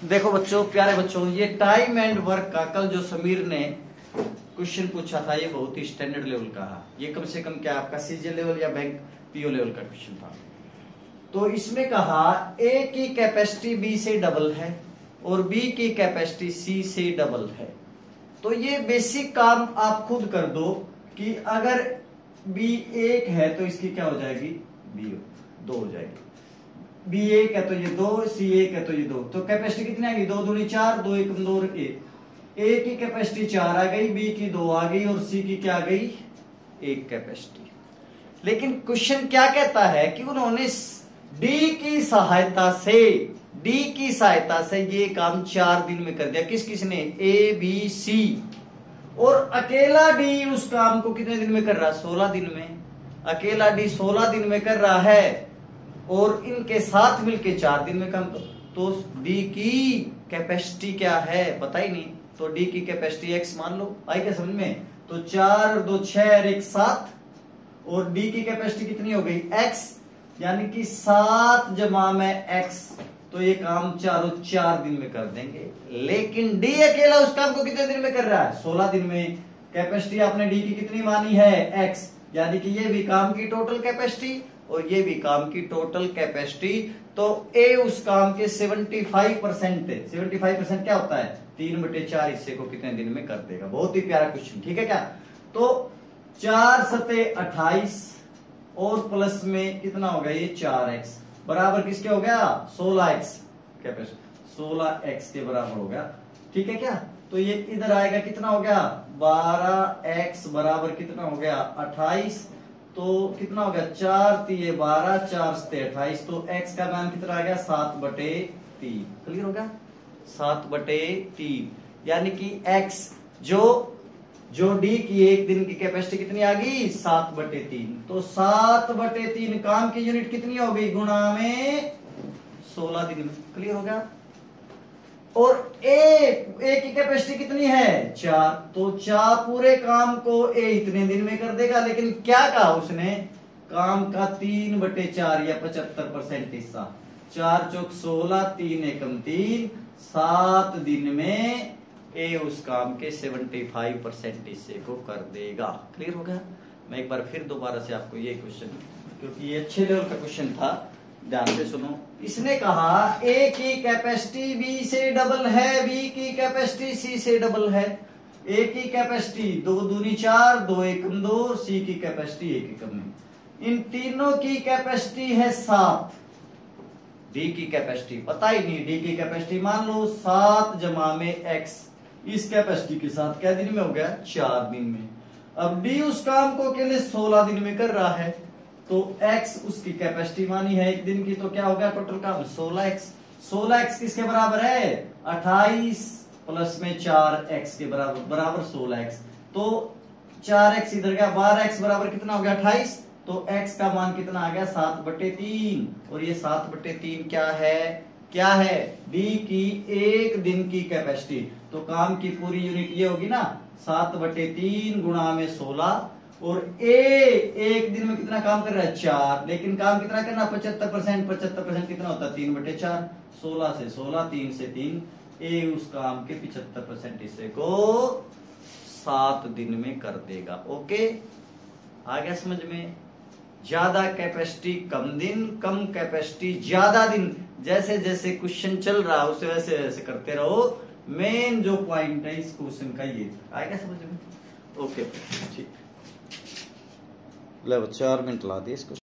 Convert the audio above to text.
देखो बच्चों, प्यारे बच्चों, ये टाइम एंड वर्क का कल जो समीर ने क्वेश्चन पूछा था, ये बहुत ही स्टैंडर्ड लेवल का है। ये कम से कम क्या आपका सीजे लेवल या बैंक पीओ लेवल का क्वेश्चन था। तो इसमें कहा ए की कैपेसिटी बी से डबल है और बी की कैपेसिटी सी से डबल है। तो ये बेसिक काम आप खुद कर दो कि अगर बी 1 है तो इसकी क्या हो जाएगी, बी 2 हो जाएगी। बी 1 है तो ये 2, सी 1 है तो ये 2। तो कैपेसिटी कितनी आ गई, 2 दूनी 4, 2 एकम 2 और 1। ए की कैपेसिटी 4 आ गई, बी की 2 आ गई और सी की क्या आ गई, 1 कैपेसिटी। लेकिन क्वेश्चन क्या कहता है कि उन्होंने डी की सहायता से ये काम 4 दिन में कर दिया। किस किसने, ए बी सी। और अकेला डी उस काम को कितने दिन में कर रहा है, 16 दिन में। अकेला डी 16 दिन में कर रहा है और इनके साथ मिलके 4 दिन में काम। तो डी की कैपेसिटी क्या है पता ही नहीं, तो डी की कैपेसिटी x मान लो। आई क्या समझ में। तो 4 2 6 और 1 7 और डी की कैपेसिटी कितनी हो गई, x, यानी कि 7 जमा में x। तो ये काम चारों 4 दिन में कर देंगे। लेकिन डी अकेला उस काम को कितने दिन में कर रहा है, 16 दिन में। कैपेसिटी आपने डी की कितनी मानी है, x, यानी कि ये भी काम की टोटल कैपेसिटी और ये भी काम की टोटल कैपेसिटी। तो ए उस काम के 75% है। 75% क्या होता है, 3/4 हिस्से को कितने दिन में कर देगा। बहुत ही प्यारा क्वेश्चन, ठीक है क्या। तो 4 सते 28 और प्लस में कितना हो गया, ये 4x बराबर किसके हो गया, 16x कैपेसिटी, 16x के बराबर हो गया, ठीक है क्या। तो ये इधर आएगा, कितना हो गया, 12x बराबर कितना हो गया, 28। तो कितना हो गया, 4 3 12, 4 7 28। तो x का मान कितना आ गया, 7/3। क्लियर हो गया, 7/3। यानी कि x जो डी की 1 दिन की कैपेसिटी कितनी आ गई, 7/3। तो 7/3 काम की यूनिट कितनी हो गई, गुणा में 16 दिन में। क्लियर हो गया। और ए की कैपेसिटी कितनी है, 4। तो 4 पूरे काम को ए इतने दिन में कर देगा। लेकिन क्या कहा उसने, काम का 3/4 या 75% हिस्सा। 4 चौक 16, 3 एकम 3, 7 दिन में ए उस काम के 75% हिस्से को कर देगा। क्लियर हो गया। मैं एक बार फिर दोबारा से आपको ये क्वेश्चन, क्योंकि ये अच्छे लेवल का क्वेश्चन था, ध्यान से सुनो। इसने कहा ए की कैपेसिटी बी से डबल है, बी की कैपेसिटी सी से डबल है। ए की कैपेसिटी 2 दूनी 4, 2 एकम 2, सी की कैपेसिटी 1 एकम 1। इन तीनों की कैपेसिटी है 7। डी की कैपेसिटी पता ही नहीं, डी की कैपेसिटी मान लो 7 जमा में x। इस कैपेसिटी के साथ क्या दिन में हो गया, 4 दिन में। अब डी उस काम को अकेले 16 दिन में कर रहा है, तो x उसकी कैपेसिटी मानी है 1 दिन की। तो क्या हो गया टोटल काम, 16x। 16x किसके बराबर है, 28 प्लस में 4x के बराबर 16x। तो 4x इधर गया, 12x बराबर कितना हो गया, 28। तो x का मान कितना आ गया, 7/3। और ये 7/3 क्या है, डी की 1 दिन की कैपेसिटी। तो काम की पूरी यूनिट ये होगी ना, 7/3 गुणा में 16। और ए 1 दिन में कितना काम कर रहा है, 4। लेकिन काम कितना करना, 75%। 75% कितना होता है, 3/4। 16 से 16, 3 से 3। ए उस काम के 75% हिस्से को 7 दिन में कर देगा। ओके, आ गया समझ में। ज्यादा कैपेसिटी कम दिन, कम कैपेसिटी ज्यादा दिन। जैसे जैसे क्वेश्चन चल रहा है उसे वैसे वैसे करते रहो। मेन जो पॉइंट है इस क्वेश्चन का ये आ गया समझ में। ओके ठीक, ले 4 मिनट ला दिए इसको।